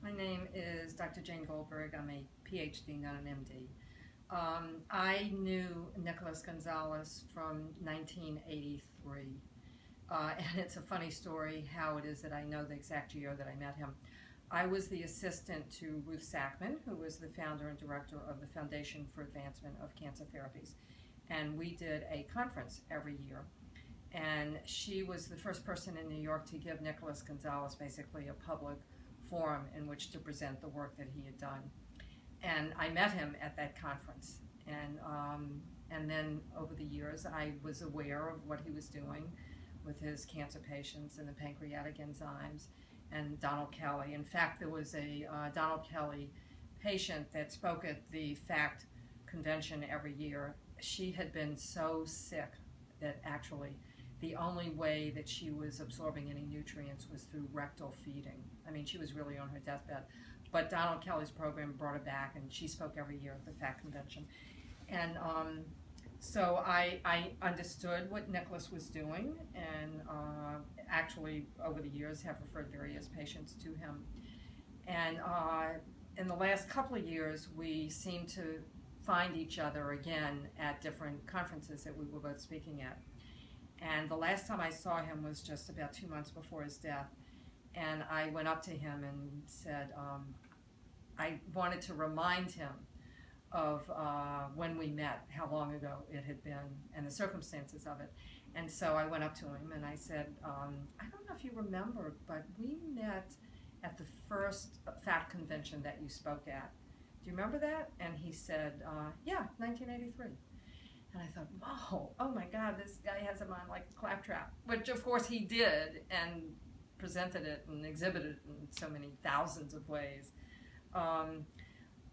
My name is Dr. Jane Goldberg. I'm a PhD, not an MD. I knew Nicholas Gonzalez from 1983. And it's a funny story how it is that I know the exact year that I met him. I was the assistant to Ruth Sackman, who was the founder and director of the Foundation for Advancement of Cancer Therapies. And we did a conference every year. And she was the first person in New York to give Nicholas Gonzalez basically a public forum in which to present the work that he had done. And I met him at that conference. And then over the years, I was aware of what he was doing with his cancer patients and the pancreatic enzymes and Donald Kelly. In fact, there was a Donald Kelly patient that spoke at the FACT convention every year. She had been so sick that actually the only way that she was absorbing any nutrients was through rectal feeding. I mean, she was really on her deathbed. But Donald Kelly's program brought her back, and she spoke every year at the FACT convention. And so I understood what Nicholas was doing, and actually over the years have referred various patients to him. And in the last couple of years, we seemed to find each other again at different conferences that we were both speaking at. And the last time I saw him was just about 2 months before his death. And I went up to him and said, I wanted to remind him of when we met, how long ago it had been, and the circumstances of it. And so I went up to him and I said, I don't know if you remember, but we met at the first FACT convention that you spoke at. Do you remember that? And he said, yeah, 1983. And I thought, whoa, oh my God, this guy has him on like a claptrap, which of course he did and presented it and exhibited it in so many thousands of ways.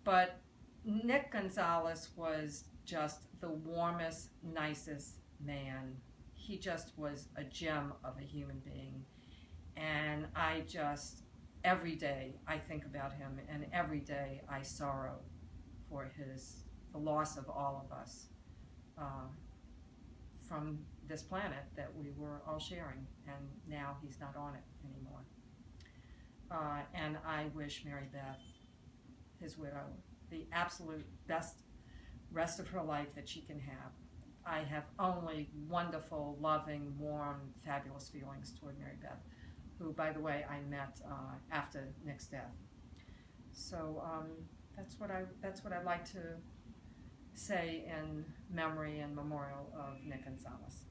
But Nick Gonzalez was just the warmest, nicest man. He just was a gem of a human being. And I just, every day I think about him, and every day I sorrow for the loss of all of us. From this planet that we were all sharing, and now he's not on it anymore. And I wish Mary Beth, his widow, the absolute best rest of her life that she can have. I have only wonderful, loving, warm, fabulous feelings toward Mary Beth, who, by the way, I met after Nick's death. So that's what I'd like to say in memory and memorial of Nick Gonzalez.